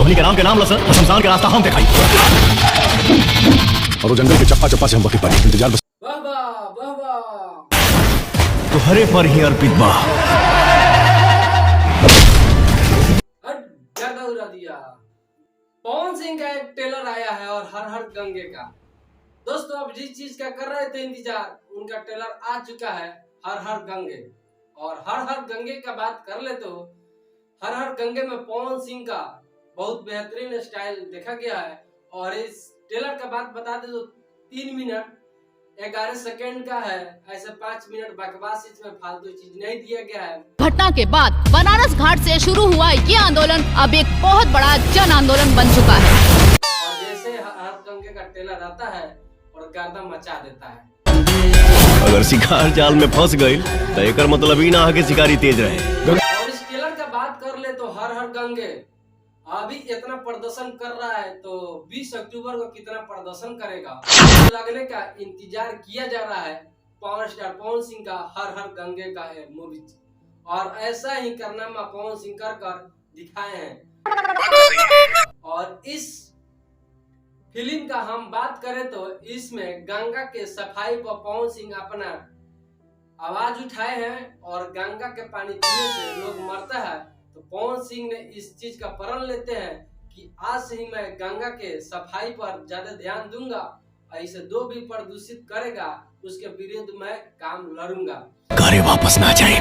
हमनी के नाम के नाम लसन और शमशान के रास्ता हम दिखाई। और वो जंगल के चप्पा चप्पा से हम बके पानी इंतजार बस। तो हरे पर ही अर्पित बा। गर्दा उड़ा दिया। पवन सिंह का एक ट्रेलर आया है और हर हर गंगे का। दोस्तों अब जिस चीज का कर रहे थे इंतजार, उनका ट्रेलर आ चुका है, हर हर गंगे। और हर हर गंगे का बात कर ले तो हर हर गंगे में पवन सिंह का बहुत बेहतरीन स्टाइल देखा गया है। और इस ट्रेलर का बात बता दे तो 3 मिनट 11 सेकंड का है। ऐसे 5 मिनट बकवास, इसमें फालतू चीज नहीं दिया गया है। घटना के बाद बनारस घाट से शुरू हुआ ये आंदोलन अब एक बहुत बड़ा जन आंदोलन बन चुका है। और जैसे हर गंगे का ट्रेलर आता है और गर्दा मचा देता है। अगर शिकार जाल में फंस गई तो एक मतलब ही ना है कि शिकारी तेज रहे। और इस ट्रेलर का बात कर ले तो हर हर गंगे अभी इतना प्रदर्शन कर रहा है, तो 20 अक्टूबर को कितना प्रदर्शन करेगा लगने का इंतजार किया जा रहा है। पावर स्टार पवन सिंह का हर हर गंगे का है मूवी, और ऐसा ही कारनामा पवन सिंह कर दिखाए हैं। और इस फिल्म का हम बात करें तो इसमें गंगा के सफाई पर पवन सिंह अपना आवाज उठाए हैं, और गंगा के पानी पीने से लोग मरता है। तो पवन सिंह ने इस चीज का प्रण लेते हैं कि आज से ही मैं गंगा के सफाई पर ज्यादा ध्यान दूंगा, ऐसे जो भी प्रदूषित करेगा उसके विरुद्ध मैं काम लड़ूंगा। घरे वापस ना जाए।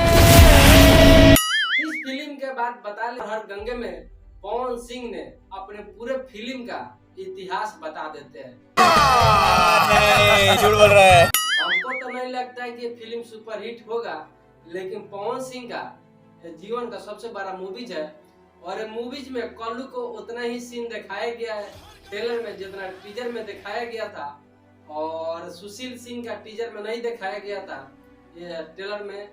इस फिल्म के बाद बता ले हर गंगे में पवन सिंह ने अपने पूरे फिल्म का इतिहास बता देते हैं। झूठ बोल रहा है। हमको तो नहीं लगता है कि ये फिल्म सुपरहिट होगा, लेकिन पवन सिंह का जीवन का सबसे बड़ा मूवीज है। और मूवीज में कल्लू को उतना ही सीन दिखाया गया है ट्रेलर में जितना टीजर में दिखाया गया था, और सुशील सिंह का टीजर में नहीं दिखाया गया था, ये ट्रेलर में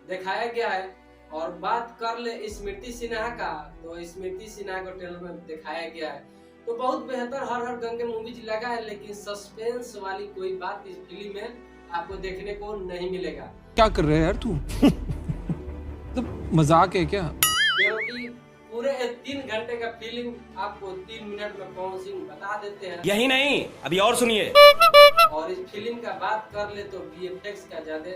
दिखाया गया है। और बात कर ले स्मृति सिन्हा का, तो स्मृति सिन्हा को ट्रेलर में दिखाया गया है। तो बहुत बेहतर हर हर गंगे मूवीज लगा है, लेकिन सस्पेंस वाली कोई बात इस फिल्म में आपको देखने को नहीं मिलेगा। क्या कर रहे हैं यार तू? तो मजाक है क्या? क्योंकि पूरे 3 घंटे का फिल्म आपको 3 मिनट में पवन सिंह बता देते हैं। यही नहीं, अभी और सुनिए। और इस फिल्म का बात कर ले तो VFX का ज्यादा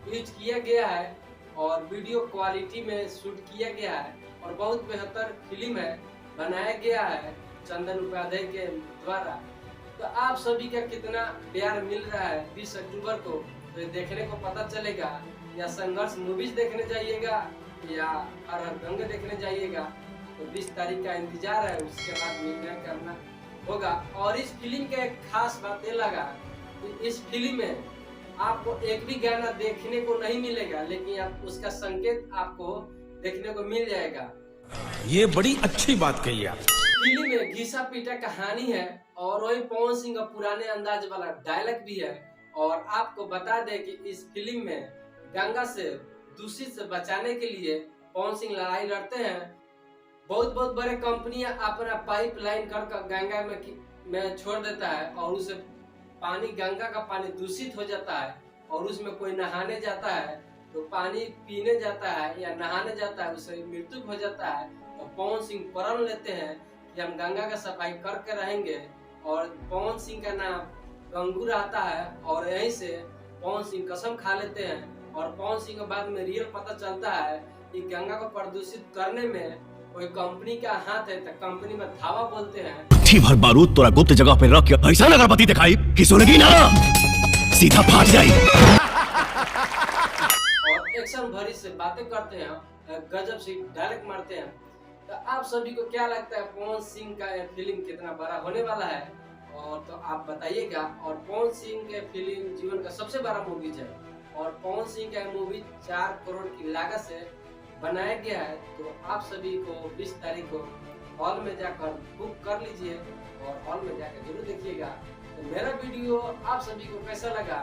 यूज किया गया है और वीडियो क्वालिटी में शूट किया गया है, और बहुत बेहतर फिल्म है, बनाया गया है चंदन उपाध्याय के द्वारा। तो आप सभी का कितना प्यार मिल रहा है 20 अक्टूबर को, तो देखने को पता चलेगा। या संघर्ष मूवीज देखने जाइएगा या हर हर गंगे देखने जाइएगा, तो 20 तारीख का इंतजार है, उसके बाद निर्णय करना होगा। और इस फिल्म का एक खास बात ये लगा कि इस फिल्म में आपको एक भी गाना देखने को नहीं मिलेगा, लेकिन आप उसका संकेत आपको देखने को मिल जाएगा। ये बड़ी अच्छी बात कही आप। फिल्म में घिसा पीटा कहानी है, और वही पवन सिंह का पुराने अंदाज वाला डायलॉग भी है। और आपको बता दें कि इस फिल्म में गंगा से दूषित से बचाने के लिए पवन सिंह लड़ाई लड़ते हैं। बहुत बहुत बड़े कंपनियां अपना पाइपलाइन कर गंगा में छोड़ देता है, और उसे पानी गंगा का पानी दूषित हो जाता है, और उसमें कोई नहाने जाता है तो पानी पीने जाता है या नहाने जाता है, उससे मृत्यु हो जाता है। तो पवन सिंह प्रण लेते हैं कि हम गंगा का सफाई करके रहेंगे, और पवन सिंह का नाम गंगू रहता है। और यहीं से पवन सिंह कसम खा लेते हैं, और पवन सिंह के बाद में रियल पता चलता है कि गंगा को प्रदूषित करने में कोई कंपनी का हाथ है, तो कंपनी में धावा बोलते हैं। थी भर बारूद तोरा गुप्त जगह पे रख के ऐसा अगरबत्ती दिखाई कि सुनेगी ना सीधा फाट जाए। और एक्शन भरी से बातें करते हैं, गजब से डायरेक्ट मारते हैं। तो आप सभी को क्या लगता है पवन सिंह का ये फिल्म कितना बड़ा होने वाला है, और तो आप बताइएगा। और पवन सिंह के फिल्म जीवन का सबसे बड़ा मूवीज है, और पवन सिंह का मूवी 4 करोड़ की लागत से बनाया गया है। तो आप सभी को 20 तारीख को हॉल में जाकर बुक कर लीजिए, और हॉल में जाकर जरूर देखिएगा। तो मेरा वीडियो आप सभी को कैसा लगा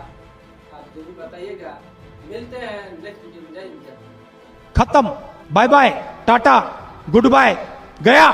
आप जरूर बताइएगा। मिलते हैं नेक्स्ट वीडियो में। जय हिंद। खत्म, bye bye, tata, good bye, गया।